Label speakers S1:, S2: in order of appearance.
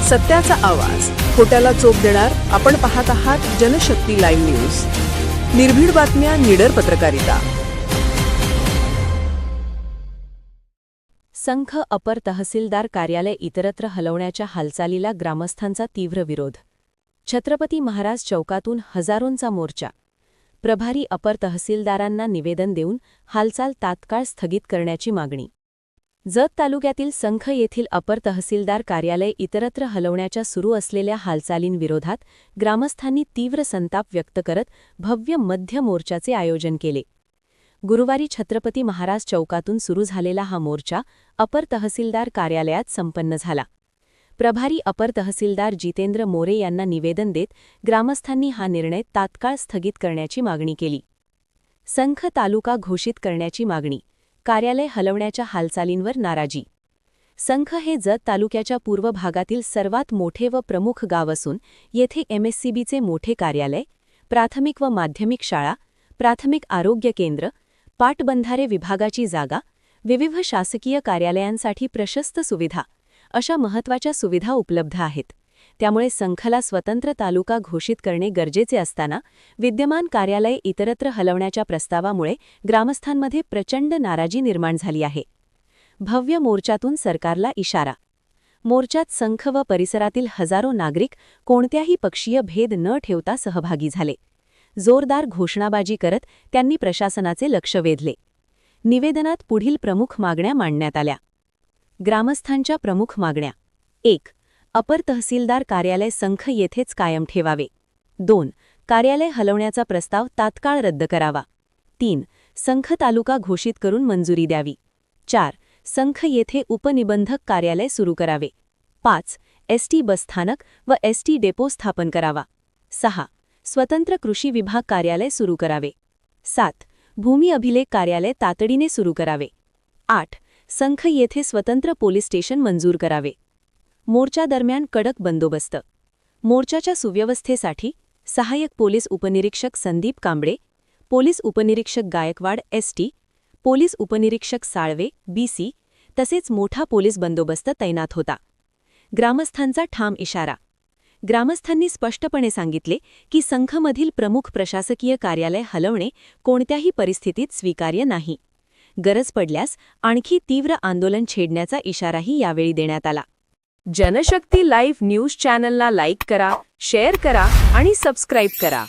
S1: सत्याचा आवाज, खोट्याला चोप देणार. आपण पाहत आहात जनशक्ती लाईव्ह न्यूज. निर्भीड बातम्या, निडर पत्रकारिता.
S2: संख अपर तहसीलदार कार्यालय इतरत्र हलवण्याच्या हालचालीला ग्रामस्थांचा तीव्र विरोध. छत्रपती महाराज चौकातून हजारोंचा मोर्चा. प्रभारी अपर तहसीलदारांना निवेदन देऊन हालचाल तात्काळ स्थगित करण्याची मागणी. जत तालुक्यातील संख येथील अपर तहसीलदार कार्यालय इतरत्र हलवण्याच्या सुरू असलेल्या हालचालींविरोधात ग्रामस्थांनी तीव्र संताप व्यक्त करत भव्य मध्य मोर्चाचे आयोजन केले. गुरुवारी छत्रपती महाराज चौकातून सुरू झालेला हा मोर्चा अपर तहसीलदार कार्यालयात संपन्न झाला. प्रभारी अपर तहसीलदार जितेंद्र मोरे यांना निवेदन देत ग्रामस्थांनी हा निर्णय तात्काळ स्थगित करण्याची मागणी केली. संख तालुका घोषित करण्याची मागणी. कार्यालय हलवण्याच्या हालचालींवर नाराजी. संख हे जत तालुक्याच्या पूर्व भागातील सर्वात मोठे व प्रमुख गाव असून येथे MSCBचे मोठे कार्यालय, प्राथमिक व माध्यमिक शाळा, प्राथमिक आरोग्य केंद्र, पाटबंधारे विभागाची जागा, विविध शासकीय कार्यालयांसाठी प्रशस्त सुविधा अशा महत्त्वाच्या सुविधा उपलब्ध आहेत. त्यामुळे संखला स्वतंत्र तालुका घोषित करणे गरजेचे असताना विद्यमान कार्यालय इतरत्र हलवण्याच्या प्रस्तावामुळे ग्रामस्थांमध्ये प्रचंड नाराजी निर्माण झाली आहे. भव्य मोर्चातून सरकारला इशारा. मोर्चात संख व परिसरातील हजारो नागरिक कोणत्याही पक्षीय भेद न ठेवता सहभागी झाले. जोरदार घोषणाबाजी करत त्यांनी प्रशासनाचे लक्ष वेधले. निवेदनात पुढील प्रमुख मागण्या मांडण्यात आल्या. ग्रामस्थांच्या प्रमुख मागण्या. 1. अपर तहसीलदार कार्यालय संख येथेच कायम ठेवावे. 2. कार्यालय हलवण्याचा प्रस्ताव तात्काळ रद्द करावा. 3. संख तालुका घोषित करून मंजुरी द्यावी. 4. संख येथे उपनिबंधक कार्यालय सुरू करावे. 5. ST बसस्थानक व ST डेपो स्थापन करावा. 6. स्वतंत्र कृषी विभाग कार्यालय सुरू करावे. 7. भूमी अभिलेख कार्यालय तातडीने सुरू करावे. 8. संख येथे स्वतंत्र पोलीस स्टेशन मंजूर करावे. मोर्चा दरम्यान कडक बंदोबस्त. मोर्चाच्या सुव्यवस्थेसाठी सहाय्यक पोलीस उपनिरीक्षक संदीप कांबळे, पोलीस उपनिरीक्षक गायकवाड ST, पोलीस उपनिरीक्षक साळवे BC तसेच मोठा पोलीस बंदोबस्त तैनात होता. ग्रामस्थांचा ठाम इशारा. ग्रामस्थांनी स्पष्टपणे सांगितले की संखमधील प्रमुख प्रशासकीय कार्यालय हलवणे कोणत्याही परिस्थितीत स्वीकार्य नाही. गरज पडल्यास आणखी तीव्र आंदोलन छेडण्याचा इशाराही यावेळी देण्यात आला.
S1: जनशक्ती लाईव्ह न्यूज चॅनलला लाईक करा, शेअर करा आणि सबस्क्राईब करा.